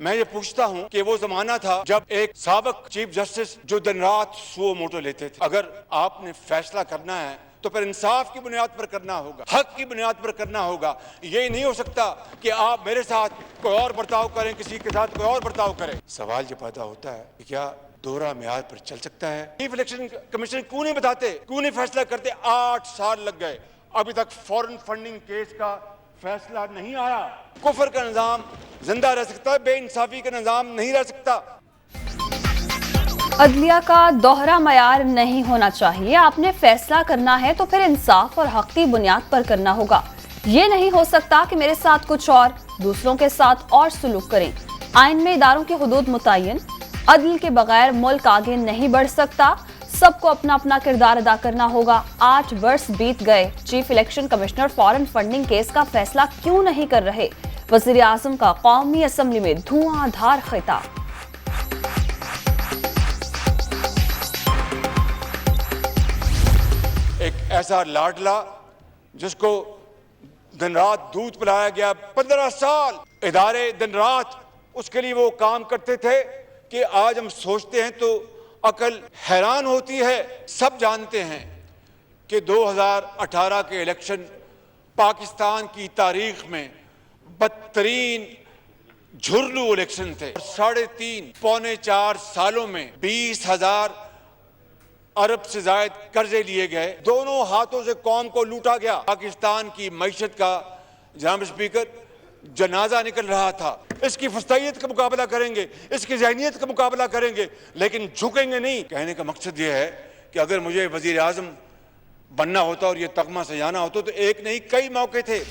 میں یہ پوچھتا ہوں کہ وہ زمانہ تھا جب ایک سابق چیف جسٹس جو دن رات سو موٹو لیتے تھے. اگر آپ نے فیصلہ کرنا ہے تو پھر انصاف کی بنیاد پر کرنا ہوگا, حق کی بنیاد پر کرنا ہوگا. یہ نہیں ہو سکتا کہ آپ میرے ساتھ کوئی اور برتاؤ کریں, کسی کے ساتھ کوئی اور برتاؤ کریں. سوال یہ پیدا ہوتا ہے کہ کیا دوہرا معیار پر چل سکتا ہے؟ چیف الیکشن کمیشن کیوں نہیں بتاتے, کیوں نہیں فیصلہ کرتے؟ 8 سال لگ گئے, ابھی تک فورن فنڈنگ کیس کا فیصلہ نہیں آیا. کفر کا نظام زندہ رہ سکتا ہے, بے انصافی کا نظام نہیں رہ سکتا. عدلیہ کا دوہرا معیار نہیں ہونا چاہیے. آپ نے فیصلہ کرنا ہے تو پھر انصاف اور حق کی بنیاد پر کرنا ہوگا. یہ نہیں ہو سکتا کہ میرے ساتھ کچھ اور, دوسروں کے ساتھ اور سلوک کریں. آئین میں اداروں کی حدود متعین, عدل کے بغیر ملک آگے نہیں بڑھ سکتا. سب کو اپنا اپنا کردار ادا کرنا ہوگا. 8 برس بیت گئے, چیف الیکشن کمشنر فورن فنڈنگ کیس کا فیصلہ کیوں نہیں کر رہے؟ وزیر اعظم کا قومی اسمبلی میں دھواں دھار خطاب. ایک ایسا لاڈلا جس کو دن رات دودھ پلایا گیا, 15 سال ادارے دن رات اس کے لیے وہ کام کرتے تھے کہ آج ہم سوچتے ہیں تو عقل حیران ہوتی ہے. سب جانتے ہیں کہ 2018 کے الیکشن پاکستان کی تاریخ میں بدترین جھرلو الیکشن تھے. 3.5 پونے 4 سالوں میں 20,000 ارب سے زائد قرضے لیے گئے. دونوں ہاتھوں سے قوم کو لوٹا گیا. پاکستان کی معیشت کا جناب اسپیکر جنازہ نکل رہا تھا. اس کی فسطائیت کا مقابلہ کریں گے, اس کی ذہنیت کا مقابلہ کریں گے, لیکن جھکیں گے نہیں. کہنے کا مقصد یہ ہے کہ اگر مجھے وزیر اعظم بننا ہوتا اور یہ تمغہ سجانا ہوتا تو ایک نہیں کئی موقع تھے.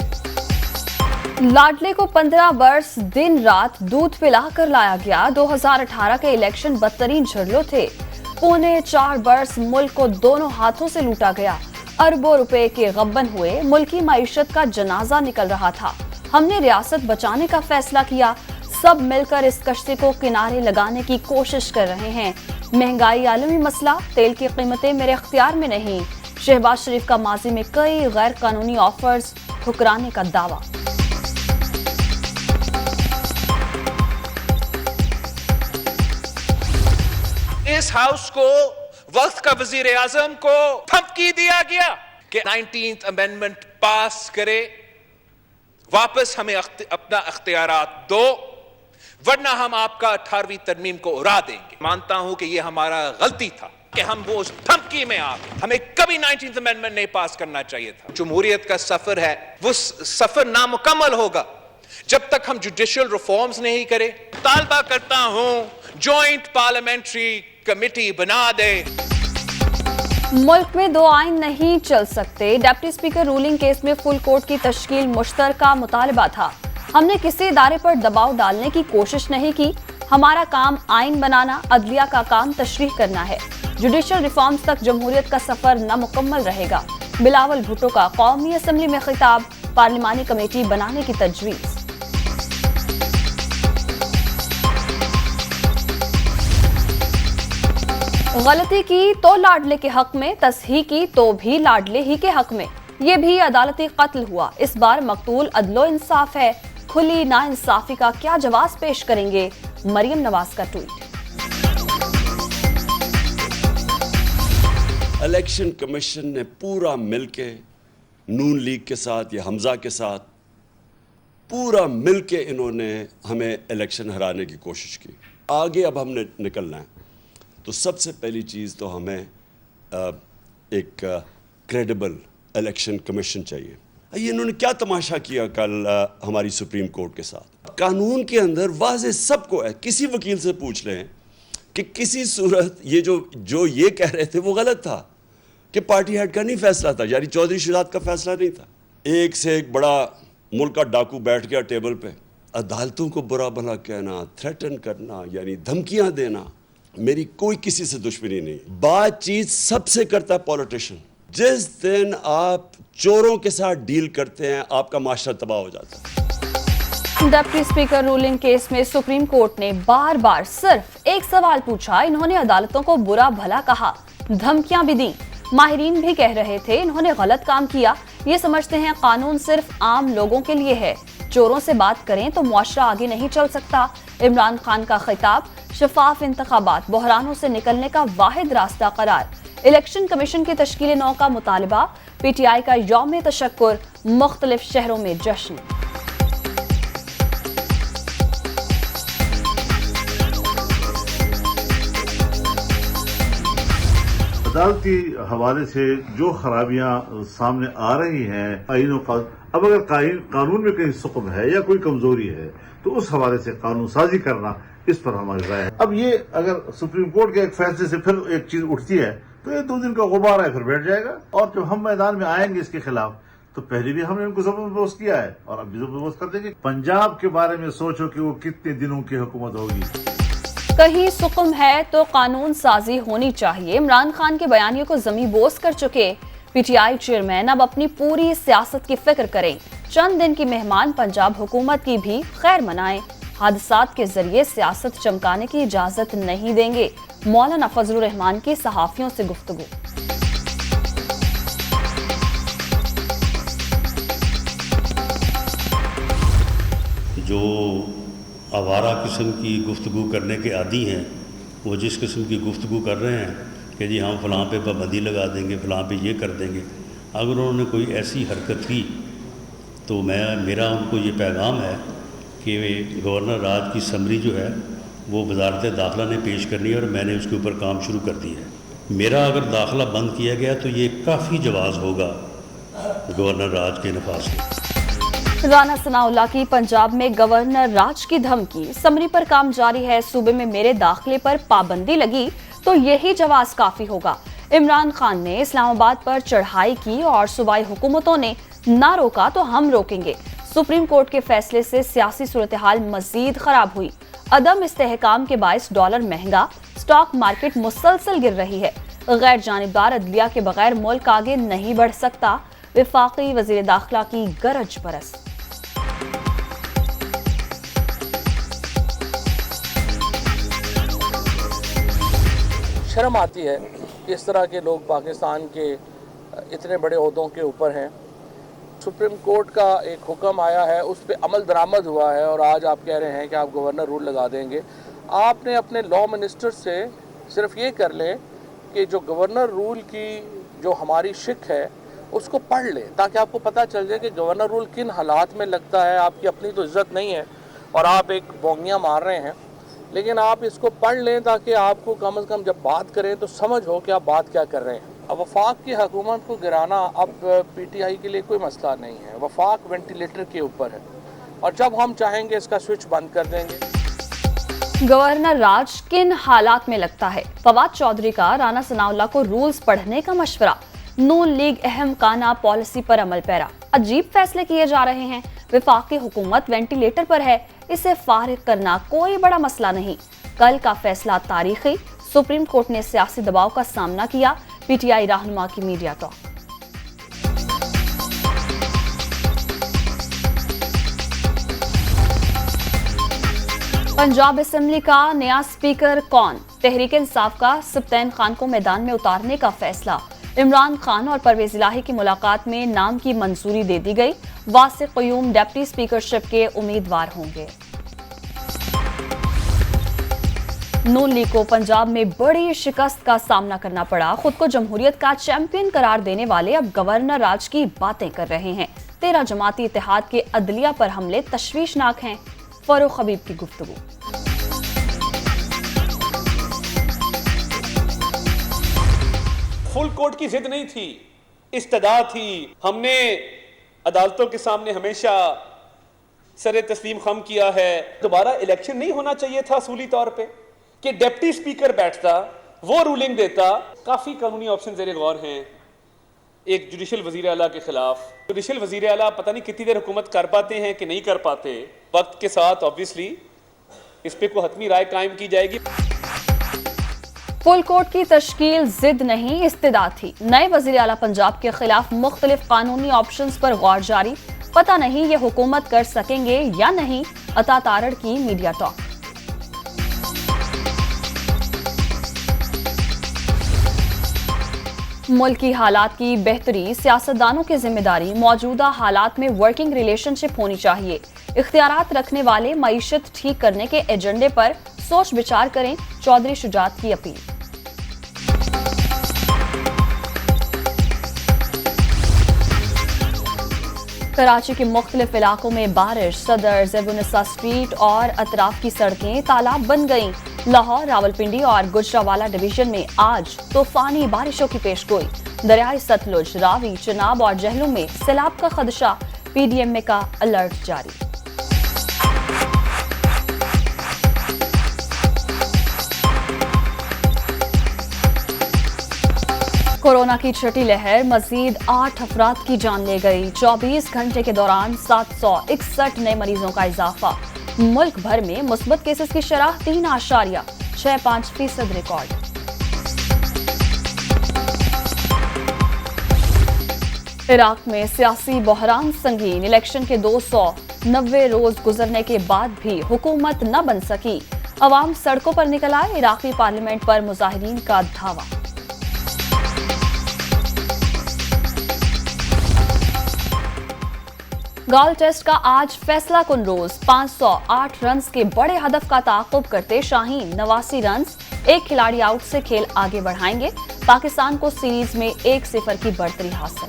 لاڈلے کو 15 برس دن رات دودھ پلا کر لایا گیا. 2018 کے الیکشن بدترین جھرلو تھے. 4.25 برس ملک کو دونوں ہاتھوں سے لوٹا گیا. اربوں روپے کے غبن ہوئے, ملکی معیشت کا جنازہ نکل رہا تھا. ہم نے ریاست بچانے کا فیصلہ کیا. سب مل کر اس کشتی کو کنارے لگانے کی کوشش کر رہے ہیں. مہنگائی عالمی مسئلہ, تیل کی قیمتیں میرے اختیار میں نہیں. شہباز شریف کا ماضی میں کئی غیر قانونی آفرز ٹھکرانے کا دعویٰ. اس ہاؤس کو وقت کا وزیر اعظم کو دھمکی دیا گیا کہ 19th امینڈمنٹ پاس کرے, واپس ہمیں اپنا اختیارات دو, ورنہ ہم آپ کا 18ویں ترمیم کو اڑا دیں گے. مانتا ہوں کہ یہ ہمارا غلطی تھا کہ ہم وہ اس دھمکی میں آ گئے. ہمیں کبھی 19th امینڈمنٹ نہیں پاس کرنا چاہیے تھا. جمہوریت کا سفر ہے, وہ سفر نامکمل ہوگا جب تک ہم جوڈیشل ریفارمز نہیں کرے. طالبہ کرتا ہوں جوائنٹ پارلیمنٹری کمیٹی بنا دے. ملک میں 2 آئین نہیں چل سکتے. ڈپٹی اسپیکر رولنگ کیس میں فل کورٹ کی تشکیل مشترکہ مطالبہ تھا. ہم نے کسی ادارے پر دباؤ ڈالنے کی کوشش نہیں کی. ہمارا کام آئین بنانا, عدلیہ کا کام تشریح کرنا ہے. جوڈیشل ریفارمز تک جمہوریت کا سفر نامکمل رہے گا. بلاول بھٹو کا قومی اسمبلی میں خطاب. پارلیمانی کمیٹی بنانے کی تجویز. غلطی کی تو لاڈلے کے حق میں, تصحیح کی تو بھی لاڈلے ہی کے حق میں. یہ بھی عدالتی قتل ہوا. اس بار مقتول عدل و انصاف ہے. کھلی نا انصافی کا کیا جواز پیش کریں گے؟ مریم نواز کا ٹویٹ. الیکشن کمیشن نے پورا مل کے نون لیگ کے ساتھ یا حمزہ کے ساتھ پورا مل کے انہوں نے ہمیں الیکشن ہرانے کی کوشش کی. آگے اب ہم نے نکلنا ہے تو سب سے پہلی چیز تو ہمیں ایک کریڈیبل الیکشن کمیشن چاہیے. یہ انہوں نے کیا تماشا کیا کل ہماری سپریم کورٹ کے ساتھ. قانون کے اندر واضح سب کو ہے, کسی وکیل سے پوچھ لیں کہ کسی صورت یہ جو یہ کہہ رہے تھے وہ غلط تھا کہ پارٹی ہیڈ کا نہیں فیصلہ تھا, یعنی چودھری شہزاد کا فیصلہ نہیں تھا. ایک سے ایک بڑا ملک کا ڈاکو بیٹھ گیا ٹیبل پہ. عدالتوں کو برا بھلا کہنا, تھریٹن کرنا, یعنی دھمکیاں دینا. میری کوئی کسی سے دشمنی نہیں. بات چیت سب سے کرتا ہے پولیٹیشن. جس دن آپ چوروں کے ساتھ ڈیل کرتے ہیں آپ کا معاشرہ تباہ ہو جاتا ہے. ڈپٹی اسپیکر رولنگ کیس میں سپریم کورٹ نے بار بار صرف ایک سوال پوچھا. انہوں نے عدالتوں کو برا بھلا کہا, دھمکیاں بھی دیں. ماہرین بھی کہہ رہے تھے انہوں نے غلط کام کیا. یہ سمجھتے ہیں قانون صرف عام لوگوں کے لیے ہے. चोरों से बात करें तो मुआशरा आगे नहीं चल सकता। इमरान खान का खिताब, शफाफ इंतखाबात बहरानों से निकलने का वाहिद रास्ता करार। इलेक्शन कमीशन की तश्कील नौ का मुतालबा, पीटीआई का यौम तशक्कुर, मुख्तलिफ शहरों में जश्न। अदालती हवाले से जो खराबियां सामने आ रही हैं आईनों का, अब अगर कानून में कहीं सुकम है या कोई कमजोरी है तो उस हवाले से कानून साजी करना, इस पर हमारी राय है। अब ये अगर सुप्रीम कोर्ट के एक फैसले से फिर एक चीज उठती है तो ये 2 दिन का गुब्बारा है, फिर बैठ जाएगा। और जब हम मैदान में आएंगे इसके खिलाफ तो पहले भी हमने उनको जबरदस्त किया है और अब भी जबरदस्त कर देंगे। पंजाब के बारे में सोचो कि वो कितने दिनों की हुकूमत होगी। कहीं सुकुम है तो कानून साजी होनी चाहिए। इमरान खान के बयानियों को ज़मींबोस कर चुके पीटीआई चेयरमैन अब अपनी पूरी सियासत की फिक्र करें। चंद दिन की मेहमान पंजाब हुकूमत की भी खैर मनाएं। हादसात के जरिए सियासत चमकाने की इजाजत नहीं देंगे। मौलाना फजलुर रहमान की सहाफियों से गुफ्तगू। जो आवारा किस्म की गुफ्तगू करने के आदी हैं, वो जिस किस्म की गुफ्तगू कर रहे हैं कि जी हम फ़लाँ पे पाबंदी लगा देंगे, फ़लाँ पे ये कर देंगे, अगर उन्होंने कोई ऐसी हरकत की तो मेरा उनको ये पैगाम है कि गवर्नर राज की समरी जो है वो वजारत दाखिला ने पेश करनी है और मैंने उसके ऊपर काम शुरू कर दिया है। मेरा अगर दाखिला बंद किया गया तो ये काफ़ी जवाज़ होगा गवर्नर राज के नफाज के। राना सनाउल्लाह की पंजाब में गवर्नर राज की धमकी, समरी पर काम जारी है, सूबे में मेरे दाखिले पर पाबंदी लगी तो यही जवाब काफी होगा। इमरान खान ने इस्लामाबाद पर चढ़ाई की और सूबाई हुकूमतों ने ना रोका तो हम रोकेंगे। सुप्रीम कोर्ट के फैसले से सियासी सूरत हाल मजीद खराब हुई। अदम इस्तेहकाम के बायस डॉलर महंगा, स्टॉक मार्केट मुसलसल गिर रही है। गैर जानिबदार अदलिया के बगैर मुल्क आगे नहीं बढ़ सकता। वफाकी वजीर दाखिला की गरज बरस। शर्म आती है इस तरह के लोग पाकिस्तान के इतने बड़े ओहदों के ऊपर हैं। सुप्रीम कोर्ट का एक हुक्म आया है, उस पर अमल दरामद हुआ है और आज आप कह रहे हैं कि आप गवर्नर रूल लगा देंगे। आपने अपने लॉ मिनिस्टर से सिर्फ ये कर लें कि जो गवर्नर रूल की जो हमारी शिक है उसको पढ़ लें, ताकि आपको पता चल जाए कि गवर्नर रूल किन हालात में लगता है। आपकी अपनी तो इज़्ज़त नहीं है और आप एक बोंगियाँ मार रहे हैं, लेकिन आप इसको पढ़ लें ताकि आपको कम से कम जब बात करें तो समझ हो कि आप बात क्या कर रहे हैं। अब वफाक की हुकूमत को गिराना अब पीटीआई के लिए कोई मसला नहीं है। वफाक वेंटिलेटर के ऊपर है और जब हम चाहेंगे इसका स्विच बंद कर देंगे। गवर्नर राज किन हालात में लगता है? फवाद चौधरी का राना सनाउल्लाह को रूल्स पढ़ने का मशवरा। नून लीग अहम काना पॉलिसी पर अमल पैरा। अजीब फैसले किए जा रहे हैं। वफाकी हुकूमत वेंटिलेटर पर है, इसे फारिग करना कोई बड़ा मसला नहीं। कल का फैसला तारीखी। सुप्रीम कोर्ट ने सियासी दबाव का सामना किया। पीटीआई रहनुमा की मीडिया टॉक। पंजाब असेंबली का नया स्पीकर कौन? तहरीक इंसाफ का सब्तैन खान को मैदान में उतारने का फैसला। इमरान खान और परवेज इलाही की मुलाकात में नाम की मंजूरी दे दी गई। वासिक क़य्यूम डिप्टी स्पीकरशिप के उम्मीदवार होंगे। नून लीग को पंजाब में बड़ी शिकस्त का सामना करना पड़ा। खुद को जमहूरियत का चैंपियन करार देने वाले अब गवर्नर राज की बातें कर रहे हैं। 13 जमाती इत्तेहाद के अदलिया पर हमले तशवीशनाक हैं। फरूख हबीब की गुफ्तगू। फुल कोर्ट की जिद नहीं थी, इस्तदा थी। हमने अदालतों के सामने हमेशा सरे तस्लीम खम किया है। दोबारा इलेक्शन नहीं होना चाहिए था असूली तौर पे कि डिप्टी स्पीकर बैठता, वो रूलिंग देता। काफी कानूनी ऑप्शन ज़ेरे गौर हैं। एक जुडिशल वजीर आला के खिलाफ, जुडिशल वजीर आला पता नहीं कितनी देर हुकूमत कर पाते हैं कि नहीं कर पाते। वक्त के साथ ऑब्वियसली इस पे कोई हतमी राय कायम की जाएगी। फुल कोर्ट की तश्कील जिद नहीं, इस्तिदा थी। नए वजीर आला पंजाब के खिलाफ मुख्तलिफ कानूनी ऑप्शंस पर गौर जारी। पता नहीं ये हुकूमत कर सकेंगे या नहीं। अता तारड़ की मीडिया टॉक। मुल्की हालात की बेहतरी सियासतदानों की जिम्मेदारी, मौजूदा हालात में वर्किंग रिलेशनशिप होनी चाहिए। इख्तियारात रखने वाले मईशत ठीक करने के एजेंडे पर सोच विचार करें, चौधरी शुजात की अपील। कराची के मुख्तलिफ इलाकों में बारिश, सदर, ज़ेबुनिसा स्ट्रीट और अतराफ की सड़कें तालाब बन गईं। लाहौर, रावलपिंडी और गुजरावाला डिवीजन में आज तूफानी बारिशों की पेशगोई। दरियाई सतलुज, रावी, चिनाब और जहलुम में सैलाब का खदशा, पीडीएमए का अलर्ट जारी। कोरोना की छठी लहर, मजीद 8 अफराद की जान ले गई। 24 घंटे के दौरान 761 नए मरीजों का इजाफा। मुल्क भर में मुस्बत केसेस की शरह 3.65% रिकॉर्ड। इराक में सियासी बहरान संगीन, इलेक्शन के 290 रोज गुजरने के बाद भी हुकूमत न बन सकी। अवाम सड़कों पर निकल आए, इराकी पार्लियामेंट पर मुजाहिरीन का धावा। गोल्फ टेस्ट का आज फैसला कुन रोज। 508 रन्स के बड़े हदफ का ताक़ुब करते शाहीन 89 रन्स, एक खिलाड़ी आउट से खेल आगे बढ़ाएंगे। पाकिस्तान को सीरीज में 1-0 की बढ़तरी हासिल।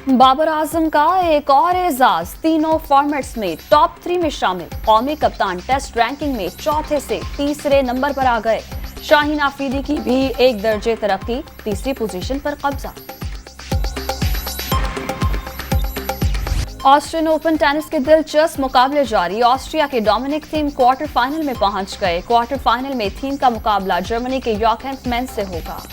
बाबर आजम का एक और एजाज, तीनों फॉर्मेट्स में टॉप 3 में शामिल। कौमी कप्तान टेस्ट रैंकिंग में चौथे से तीसरे नंबर पर आ गए। शाहीन आफरीदी की भी एक दर्जे तरक्की, तीसरी पोजीशन पर कब्जा। ऑस्ट्रियन ओपन टेनिस के दिलचस्प मुकाबले जारी। ऑस्ट्रिया के डोमिनिक थीम क्वार्टर फाइनल में पहुंच गए। क्वार्टर फाइनल में थीम का मुकाबला जर्मनी के योहान मेंस से होगा।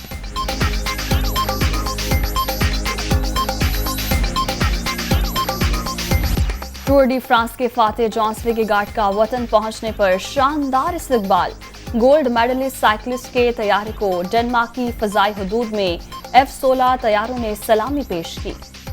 टूर डी फ्रांस के फातेह जॉन्स विकेगार्ड का वतन पहुंचने पर शानदार इस्तकबाल। गोल्ड मेडलिस्ट साइकिलिस्ट के तैयारे को डेनमार्क की फजाई हदूद में F-16 तैयारों ने सलामी पेश की।